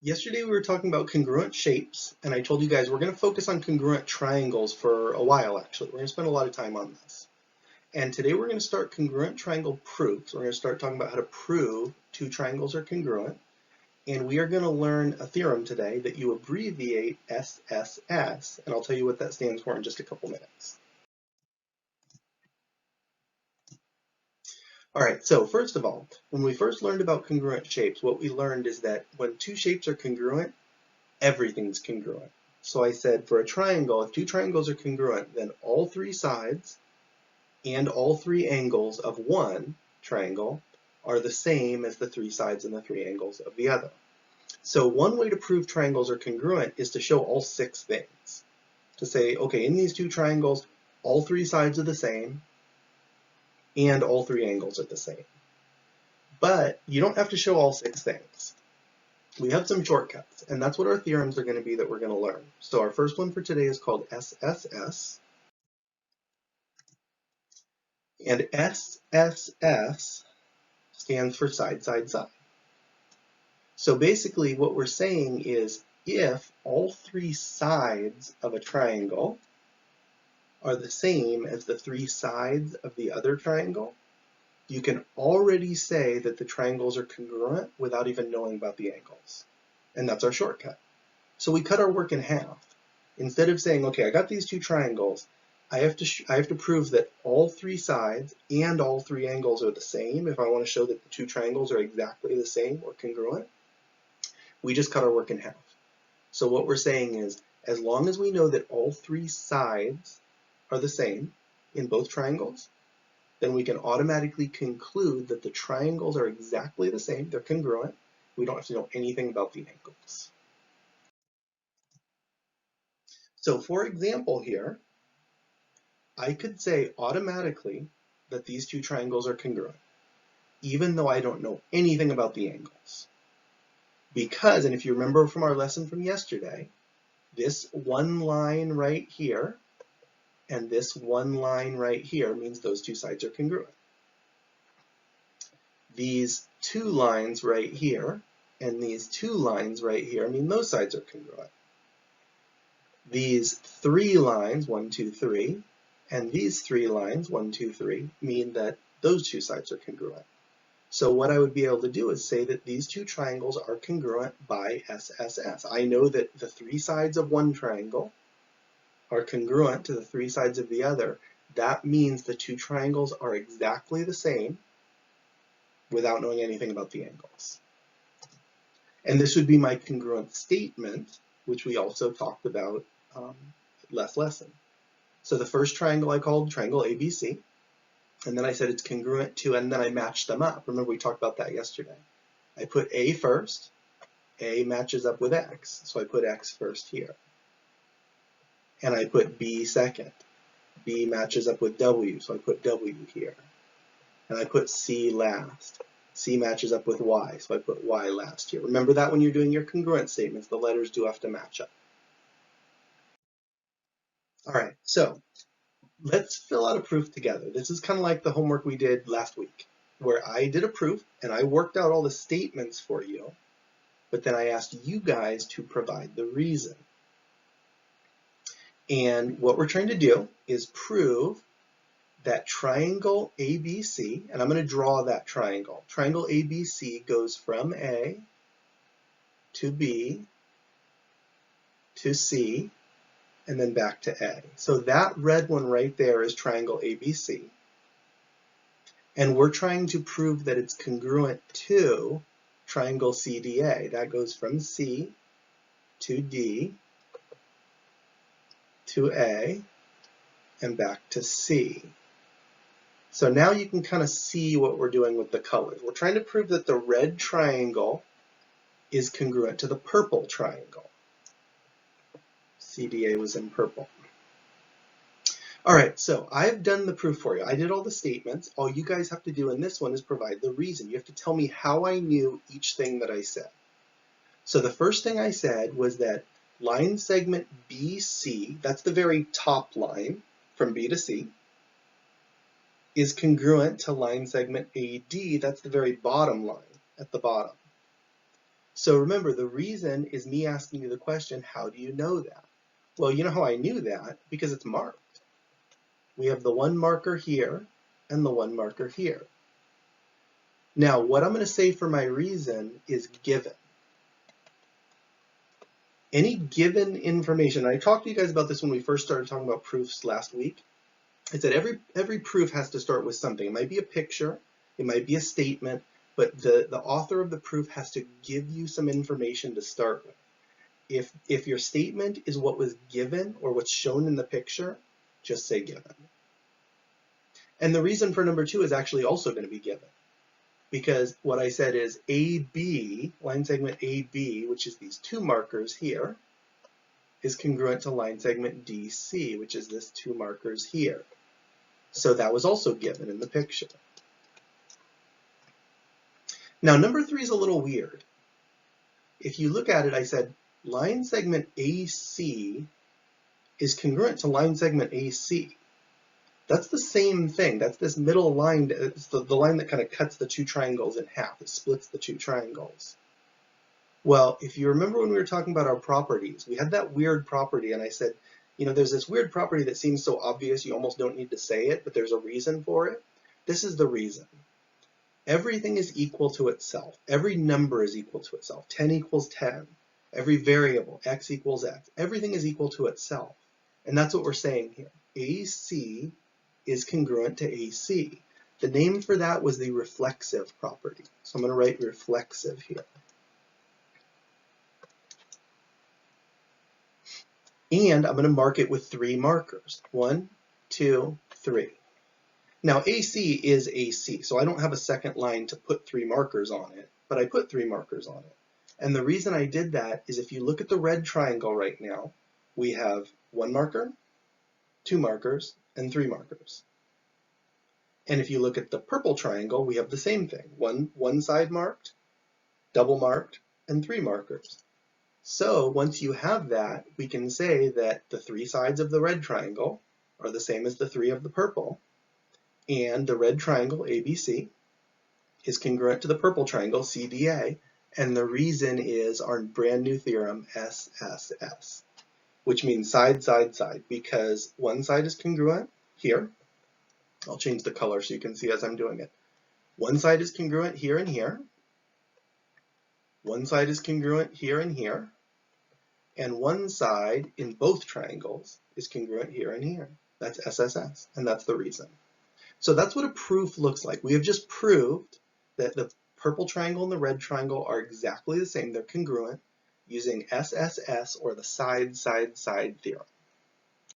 Yesterday we were talking about congruent shapes, and I told you guys we're going to focus on congruent triangles for a while actually. We're going to spend a lot of time on this. And today we're going to start congruent triangle proofs. We're going to start talking about how to prove two triangles are congruent. And we are going to learn a theorem today that you abbreviate SSS, and I'll tell you what that stands for in just a couple minutes. All right, so first of all, when we first learned about congruent shapes, what we learned is that when two shapes are congruent, everything's congruent. So I said for a triangle, if two triangles are congruent, then all three sides and all three angles of one triangle are the same as the three sides and the three angles of the other. So one way to prove triangles are congruent is to show all six things. To say, okay, in these two triangles, all three sides are the same and all three angles are the same. But you don't have to show all six things. We have some shortcuts, and that's what our theorems are going to be that we're going to learn. So our first one for today is called SSS. And SSS stands for side, side, side. So basically what we're saying is if all three sides of a triangle are the same as the three sides of the other triangle, you can already say that the triangles are congruent without even knowing about the angles. And that's our shortcut. So we cut our work in half. Instead of saying, okay, I got these two triangles, I have to prove that all three sides and all three angles are the same if I want to show that the two triangles are exactly the same or congruent. We just cut our work in half. So what we're saying is, as long as we know that all three sides are the same in both triangles, then we can automatically conclude that the triangles are exactly the same, they're congruent. We don't have to know anything about the angles. So for example here, I could say automatically that these two triangles are congruent, even though I don't know anything about the angles. Because, and if you remember from our lesson from yesterday, this one line right here and this one line right here means those two sides are congruent. These two lines right here and these two lines right here mean those sides are congruent. These three lines, 1, 2, 3, and these three lines, 1, 2, 3, mean that those two sides are congruent. So what I would be able to do is say that these two triangles are congruent by SSS. I know that the three sides of one triangle are congruent to the three sides of the other. That means the two triangles are exactly the same without knowing anything about the angles. And this would be my congruent statement, which we also talked about last lesson. So the first triangle I called triangle ABC, and then I said it's congruent to, and then I matched them up. Remember we talked about that yesterday. I put A first, A matches up with X, so I put X first here. And I put B second, B matches up with W, so I put W here. And I put C last, C matches up with Y, so I put Y last here. Remember that when you're doing your congruent statements, the letters do have to match up. All right, so let's fill out a proof together. This is kind of like the homework we did last week, where I did a proof and I worked out all the statements for you, but then I asked you guys to provide the reason. And what we're trying to do is prove that triangle ABC, and I'm going to draw that triangle. Triangle ABC goes from A to B to C and then back to A. So that red one right there is triangle ABC. And we're trying to prove that it's congruent to triangle CDA. That goes from C to D to A and back to C. So now you can kind of see what we're doing with the colors. We're trying to prove that the red triangle is congruent to the purple triangle. CDA was in purple. All right, so I've done the proof for you. I did all the statements. All you guys have to do in this one is provide the reason. You have to tell me how I knew each thing that I said. So the first thing I said was that line segment BC, that's the very top line from B to C, is congruent to line segment AD, that's the very bottom line at the bottom. So remember, the reason is me asking you the question, how do you know that? Well, you know how I knew that? Because it's marked. We have the one marker here and the one marker here. Now, what I'm going to say for my reason is given. Any given information, I talked to you guys about this when we first started talking about proofs last week. I said every proof has to start with something. It might be a picture, it might be a statement, but the author of the proof has to give you some information to start with. If your statement is what was given or what's shown in the picture, just say given. And the reason for number 2 is actually also going to be given. Because what I said is AB, line segment AB, which is these 2 markers here, is congruent to line segment DC, which is this 2 markers here. So that was also given in the picture. Now number 3 is a little weird. If you look at it, I said line segment AC is congruent to line segment AC. That's the same thing. That's this middle line. It's the line that kind of cuts the 2 triangles in half. It splits the 2 triangles. Well, if you remember when we were talking about our properties, we had that weird property, and I said, you know, there's this weird property that seems so obvious you almost don't need to say it, but there's a reason for it. This is the reason. Everything is equal to itself. Every number is equal to itself. 10 equals 10. Every variable, x equals x. Everything is equal to itself. And that's what we're saying here. AC is congruent to AC. The name for that was the reflexive property. So I'm going to write reflexive here. And I'm going to mark it with 3 markers. 1, 2, 3. Now AC is AC, so I don't have a second line to put 3 markers on it, but I put 3 markers on it. And the reason I did that is if you look at the red triangle right now, we have 1 marker, 2 markers, and 3 markers. And if you look at the purple triangle, we have the same thing. One side marked, double marked, and 3 markers. So once you have that, we can say that the 3 sides of the red triangle are the same as the 3 of the purple, and the red triangle ABC is congruent to the purple triangle CDA, and the reason is our brand new theorem SSS, which means side, side, side, because one side is congruent here. I'll change the color so you can see as I'm doing it. One side is congruent here and here. One side is congruent here and here. And one side in both triangles is congruent here and here. That's SSS, and that's the reason. So that's what a proof looks like. We have just proved that the purple triangle and the red triangle are exactly the same. They're congruent using SSS, or the side, side, side theorem.